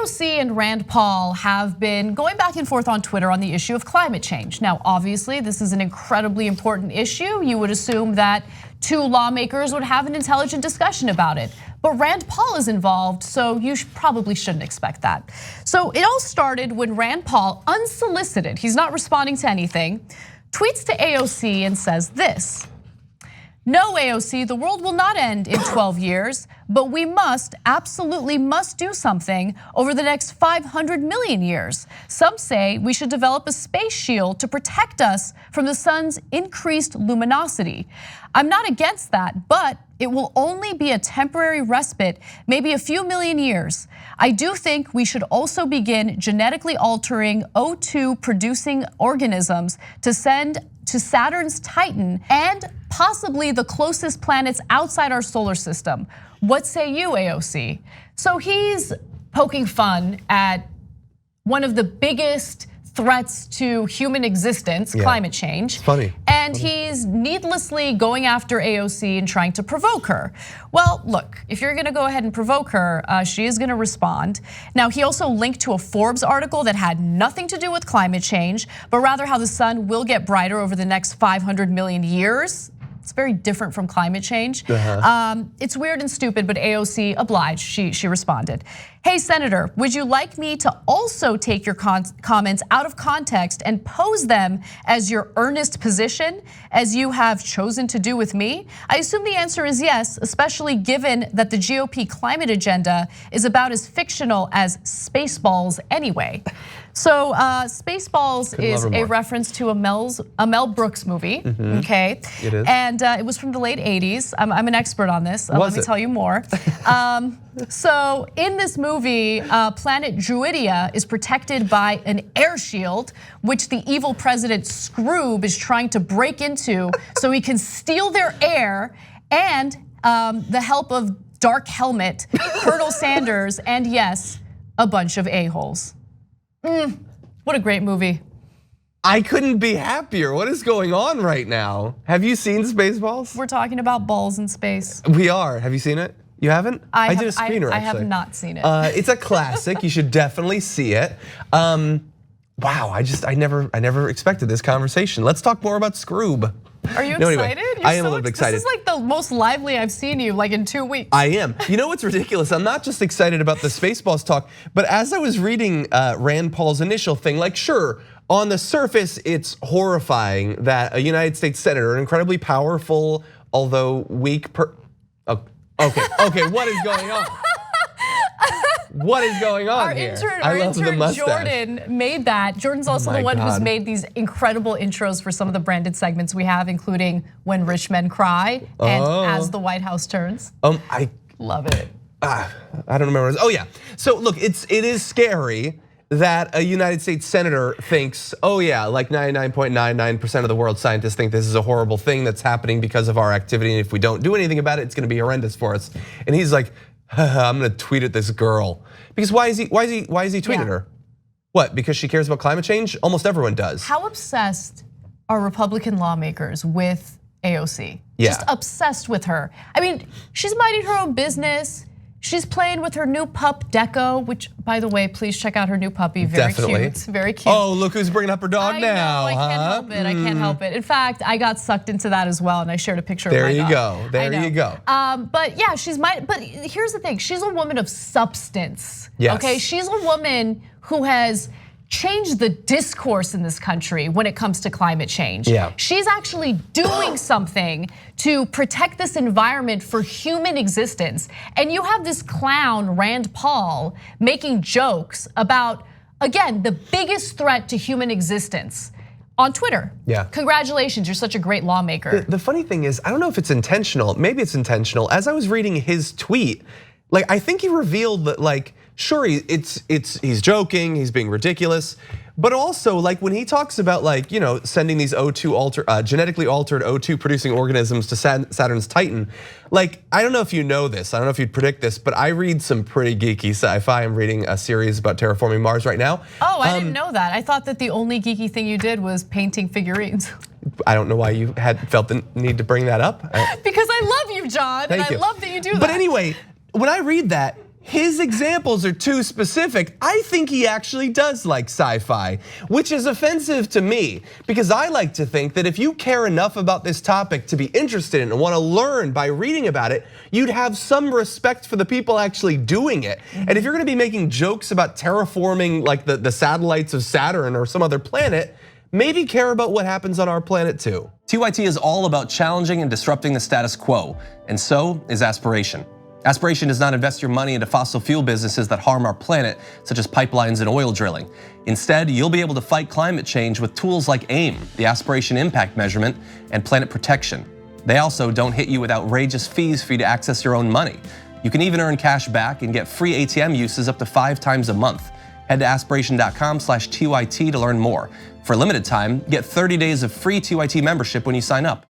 AOC and Rand Paul have been going back and forth on Twitter on the issue of climate change. Now, obviously, this is an incredibly important issue. You would assume that two lawmakers would have an intelligent discussion about it. But Rand Paul is involved, so you probably shouldn't expect that. So it all started when Rand Paul, unsolicited, he's not responding to anything, tweets to AOC and says this: "No, AOC, the world will not end in 12 years, but we absolutely must do something over the next 500 million years. Some say we should develop a space shield to protect us from the sun's increased luminosity. I'm not against that, but it will only be a temporary respite, maybe a few million years. I do think we should also begin genetically altering O2 producing organisms to send to Saturn's Titan and possibly the closest planets outside our solar system. What say you, AOC?" So he's poking fun at one of the biggest threats to human existence, climate change. It's funny. And he's needlessly going after AOC and trying to provoke her. Well, look, if you're gonna go ahead and provoke her, she is gonna respond. Now, he also linked to a Forbes article that had nothing to do with climate change, but rather how the sun will get brighter over the next 500 million years. It's very different from climate change. It's weird and stupid, but AOC obliged, she responded. "Hey, Senator, would you like me to also take your comments out of context and pose them as your earnest position, as you have chosen to do with me? I assume the answer is yes, especially given that the GOP climate agenda is about as fictional as Spaceballs anyway." So Spaceballs is a reference to a Mel Brooks movie, okay? It is. And it was from the late 80s. I'm an expert on this, let me tell you more. So in this movie, planet Druidia is protected by an air shield, which the evil president Scroob is trying to break into so he can steal their air, and the help of Dark Helmet, Colonel Sanders, and yes, a bunch of a-holes. What a great movie. I couldn't be happier. What is going on right now? Have you seen Spaceballs? We're talking about balls in space. We are. Have you seen it? You haven't? I did a screener, I actually. have not seen it. It's a classic. You should definitely see it. Wow, I never expected this conversation. Let's talk more about Scroob. Are you excited? Anyway, I am a little bit excited. This is like the most lively I've seen you, like in 2 weeks. I am. You know what's ridiculous? I'm not just excited about the Spaceballs talk, but as I was reading Rand Paul's initial thing, like sure, on the surface, it's horrifying that a United States senator, an incredibly powerful, although weak okay, what is going on? What is going on here? Our intern Jordan made that. Jordan's also the one who's made these incredible intros for some of the branded segments we have, including When Rich Men Cry and As the White House Turns. I love it. I don't remember. Oh yeah. So look, it is scary that a United States senator thinks, oh yeah, like 99.99% of the world scientists think this is a horrible thing that's happening because of our activity, and if we don't do anything about it, it's gonna be horrendous for us. And he's like, I'm gonna tweet at this girl. Because why is he tweeting her? What, because she cares about climate change? Almost everyone does. How obsessed are Republican lawmakers with AOC? Yeah. Just obsessed with her. I mean, she's minding her own business. She's playing with her new pup, Deco, which, by the way, please check out her new puppy. Very cute, very cute. Oh, look who's bringing up her dog now. I can't help it, I can't help it. In fact, I got sucked into that as well, and I shared a picture of my dog. There you go. But yeah, but here's the thing, she's a woman of substance, yes. Okay? She's a woman who has changed the discourse in this country when it comes to climate change. Yeah. She's actually doing something to protect this environment for human existence. And you have this clown, Rand Paul, making jokes about, again, the biggest threat to human existence on Twitter. Yeah. Congratulations, you're such a great lawmaker. The funny thing is, I don't know if it's intentional, maybe it's intentional. As I was reading his tweet, like I think he revealed that like, sure, he's joking, he's being ridiculous, but also like when he talks about like, sending these genetically altered O2 producing organisms to Saturn's Titan, like I don't know if you know this, I don't know if you'd predict this, but I read some pretty geeky sci-fi. I'm reading a series about terraforming Mars right now. Oh, I didn't know that. I thought that the only geeky thing you did was painting figurines. I don't know why you had felt the need to bring that up. Because I love you, John, and I love that you do that. But anyway, when I read that, his examples are too specific. I think he actually does like sci-fi, which is offensive to me because I like to think that if you care enough about this topic to be interested in and want to learn by reading about it, you'd have some respect for the people actually doing it. And if you're going to be making jokes about terraforming like the satellites of Saturn or some other planet, maybe care about what happens on our planet too. TYT is all about challenging and disrupting the status quo, and so is Aspiration. Aspiration does not invest your money into fossil fuel businesses that harm our planet, such as pipelines and oil drilling. Instead, you'll be able to fight climate change with tools like AIM, the Aspiration Impact Measurement, and Planet Protection. They also don't hit you with outrageous fees for you to access your own money. You can even earn cash back and get free ATM uses up to 5 times a month. Head to aspiration.com/TYT to learn more. For a limited time, get 30 days of free TYT membership when you sign up.